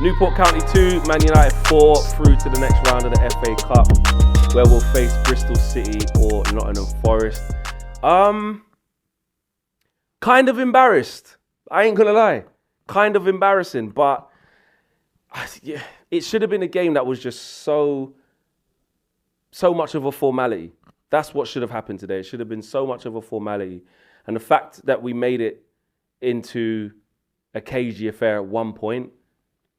Newport County 2, Man United 4 through to the next round of the FA Cup, where we'll face Bristol City or Nottingham Forest. Kind of embarrassed. I ain't gonna lie. Kind of embarrassing, but yeah, it should have been a game that was just so much of a formality. That's what should have happened today. It should have been so much of a formality. And the fact that we made it into a cagey affair at one point,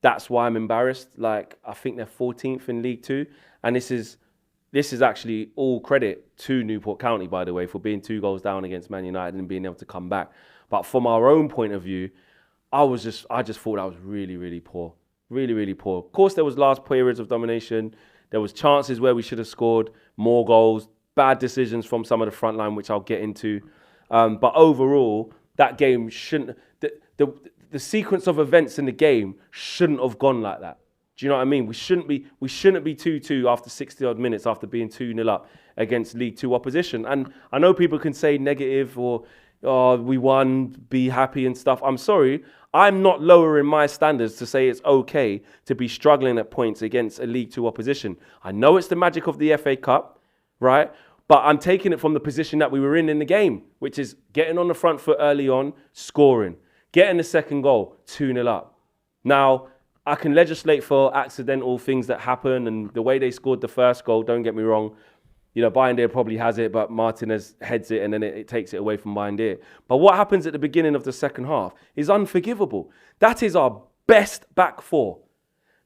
that's why I'm embarrassed. Like, I think they're 14th in League Two. And this is actually all credit to Newport County, by the way, for being 2 goals down against Man United and being able to come back. But from our own point of view, I just thought that was really, really poor. Really, really poor. Of course, there was large periods of domination. There was chances where we should have scored more goals, bad decisions from some of the front line, which I'll get into. But overall, that game shouldn't... The sequence of events in the game shouldn't have gone like that. Do you know what I mean? We shouldn't be 2-2 after 60 odd minutes after being 2-0 up against League Two opposition. And I know people can say negative or we won, be happy and stuff. I'm sorry, I'm not lowering my standards to say it's okay to be struggling at points against a League Two opposition. I know it's the magic of the FA Cup, right? But I'm taking it from the position that we were in the game, which is getting on the front foot early on, scoring. Getting the second goal, 2-0 up. Now, I can legislate for accidental things that happen and the way they scored the first goal, don't get me wrong. You know, Bayindir probably has it, but Martinez heads it and then it takes it away from Bayindir. But what happens at the beginning of the second half is unforgivable. That is our best back four.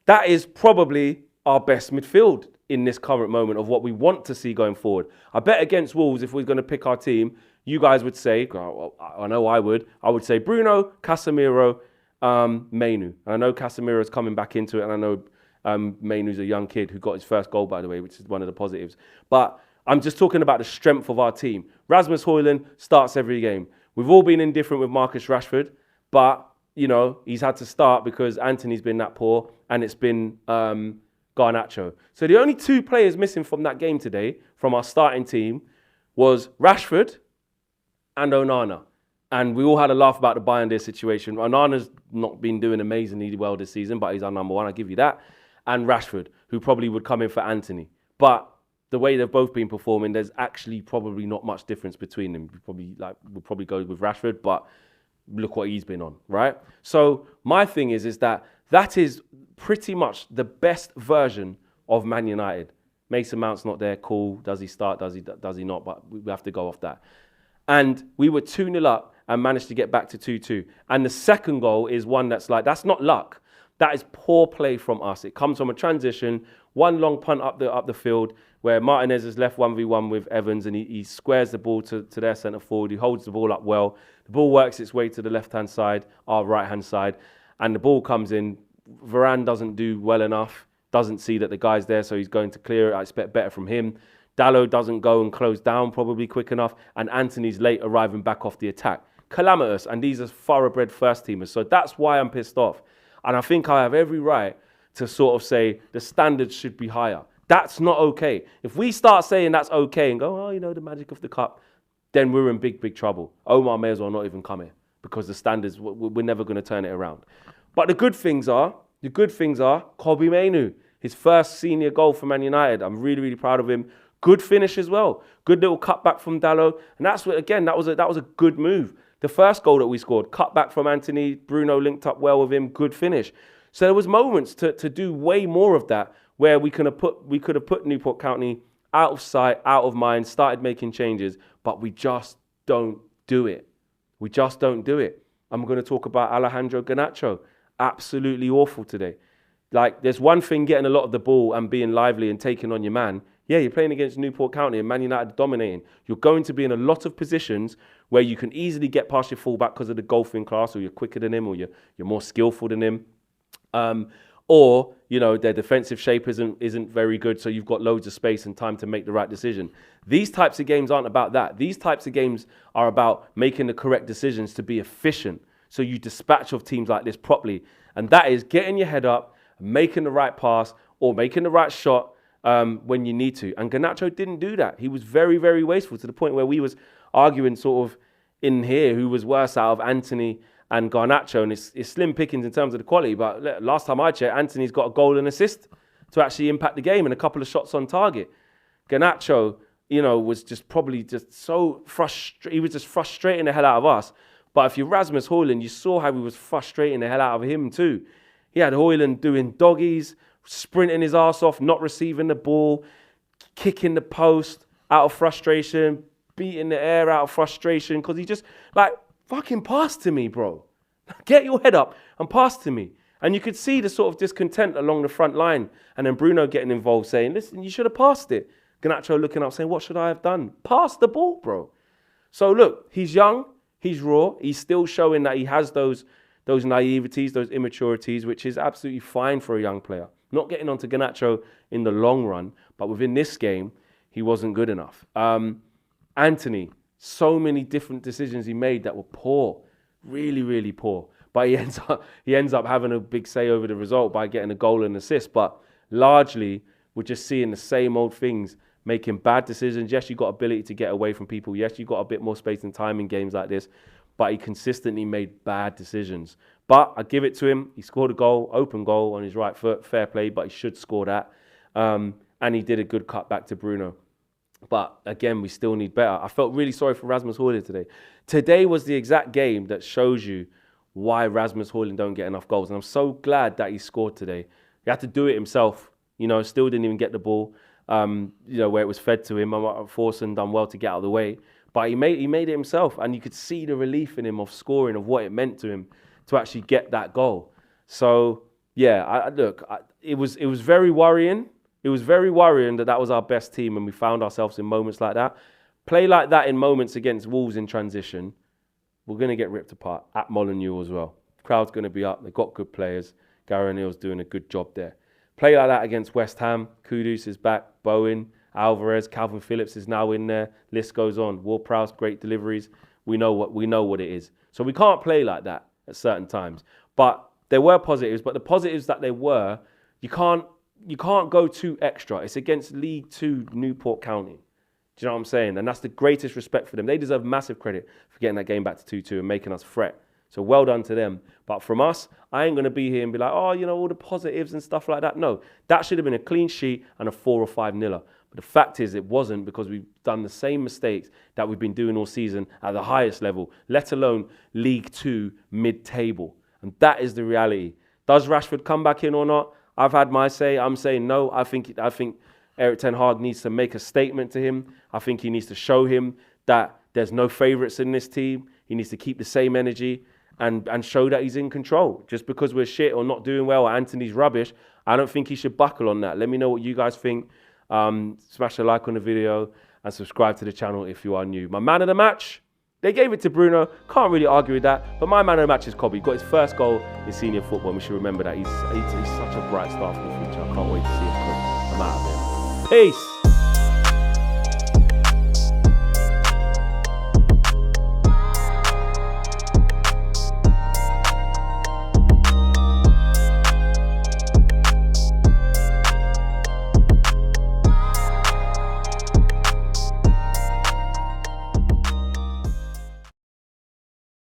That is probably our best midfield in this current moment of what we want to see going forward. I bet against Wolves, if we're going to pick our team, you guys would say, I know I would say Bruno, Casemiro, Mainu. And I know Casemiro's coming back into it, and I know Mainu's a young kid who got his first goal, by the way, which is one of the positives. But I'm just talking about the strength of our team. Rasmus Hojlund starts every game. We've all been indifferent with Marcus Rashford, but, you know, he's had to start because Anthony's been that poor, and it's been Garnacho. So the only 2 players missing from that game today, from our starting team, was Rashford and Onana. And we all had a laugh about the Bayindir situation. Onana's not been doing amazingly well this season, but he's our number 1, I'll give you that. And Rashford, who probably would come in for Anthony. But the way they've both been performing, there's actually probably not much difference between them. We'll probably go with Rashford, but look what he's been on, right? So my thing is that is pretty much the best version of Man United. Mason Mount's not there, cool. Does he start? Does he not? But we have to go off that. And we were 2-0 up and managed to get back to 2-2. And the second goal is one that's not luck. That is poor play from us. It comes from a transition, one long punt up the field where Martinez is left 1v1 with Evans and he squares the ball to their centre forward. He holds the ball up well. The ball works its way to the left-hand side, our right-hand side, and the ball comes in. Varane doesn't do well enough, doesn't see that the guy's there, so he's going to clear it. I expect better from him. Dalot doesn't go and close down probably quick enough, and Anthony's late arriving back off the attack. Calamitous, and these are thoroughbred first-teamers, so that's why I'm pissed off. And I think I have every right to sort of say the standards should be higher. That's not okay. If we start saying that's okay and go, oh, you know, the magic of the cup, then we're in big, big trouble. Omar may as well not even come here because the standards, we're never going to turn it around. But the good things are, Kobbie Mainoo, his first senior goal for Man United. I'm really, really proud of him. Good finish as well. Good little cutback from Dalot. And that's what, again, that was a good move. The first goal that we scored, cutback from Anthony, Bruno linked up well with him, good finish. So there was moments to do way more of that where we could have put Newport County out of sight, out of mind, started making changes, but we just don't do it. We just don't do it. I'm going to talk about Alejandro Garnacho. Absolutely awful today. Like, there's one thing getting a lot of the ball and being lively and taking on your man. Yeah, you're playing against Newport County and Man United dominating. You're going to be in a lot of positions where you can easily get past your fullback because of the golfing class, or you're quicker than him, or you're more skillful than him. Or, you know, their defensive shape isn't very good, so you've got loads of space and time to make the right decision. These types of games aren't about that. These types of games are about making the correct decisions to be efficient, so you dispatch of teams like this properly. And that is getting your head up, making the right pass, or making the right shot when you need to. And Garnacho didn't do that. He was very, very wasteful to the point where we was arguing sort of in here who was worse out of Anthony and Garnacho, and it's slim pickings in terms of the quality. But last time I checked, Anthony's got a goal and assist to actually impact the game and a couple of shots on target. Garnacho, was just probably just so frustrated. He was just frustrating the hell out of us. But if you're Rasmus Hojlund, you saw how he was frustrating the hell out of him too. He had Hojlund doing doggies, sprinting his ass off, not receiving the ball, kicking the post out of frustration, beating the air out of frustration, because he just, fucking pass to me, bro. Get your head up and pass to me. And you could see the sort of discontent along the front line. And then Bruno getting involved saying, listen, you should have passed it. Garnacho looking up saying, what should I have done? Pass the ball, bro. So look, he's young, he's raw, he's still showing that he has those naiveties, those immaturities, which is absolutely fine for a young player. Not getting onto Garnacho in the long run, but within this game, he wasn't good enough. Anthony, so many different decisions he made that were poor, really, really poor. But he ends up having a big say over the result by getting a goal and assist. But largely, we're just seeing the same old things, making bad decisions. Yes, you got ability to get away from people. Yes, you got a bit more space and time in games like this. But he consistently made bad decisions. But I give it to him. He scored a goal, open goal on his right foot. Fair play, but he should score that. And he did a good cut back to Bruno. But again, we still need better. I felt really sorry for Rasmus Hojlund today. Today was the exact game that shows you why Rasmus Hojlund don't get enough goals. And I'm so glad that he scored today. He had to do it himself. Still didn't even get the ball, where it was fed to him. Forsen done well to get out of the way. But he made it himself. And you could see the relief in him of scoring, of what it meant to him to actually get that goal. So, yeah, it was very worrying. It was very worrying that was our best team and we found ourselves in moments like that. Play like that in moments against Wolves in transition, we're going to get ripped apart at Molineux as well. The crowd's going to be up. They've got good players. Gary O'Neill's doing a good job there. Play like that against West Ham. Kudus is back. Bowen, Alvarez, Calvin Phillips is now in there. List goes on. Ward-Prowse, great deliveries. We know what it is. So we can't play like that at certain times. But there were positives. But the positives that there were, you can't go too extra. It's against League 2 Newport County. Do you know what I'm saying? And that's the greatest respect for them. They deserve massive credit for getting that game back to 2-2 and making us fret. So well done to them. But from us, I ain't going to be here and be like, all the positives and stuff like that. No, that should have been a clean sheet and a 4 or 5 niller. But the fact is it wasn't, because we've done the same mistakes that we've been doing all season at the highest level, let alone League 2 mid-table. And that is the reality. Does Rashford come back in or not? I've had my say. I'm saying no. I think Erik ten Hag needs to make a statement to him. I think he needs to show him that there's no favourites in this team. He needs to keep the same energy and show that he's in control. Just because we're shit or not doing well or Anthony's rubbish, I don't think he should buckle on that. Let me know what you guys think. Smash a like on the video and subscribe to the channel if you are new. My man of the match, they gave it to Bruno. Can't really argue with that. But my man of the match is Kobe. He got his first goal in senior football. And we should remember that. He's such a bright star for the future. I can't wait to see him. I'm out of there. Peace.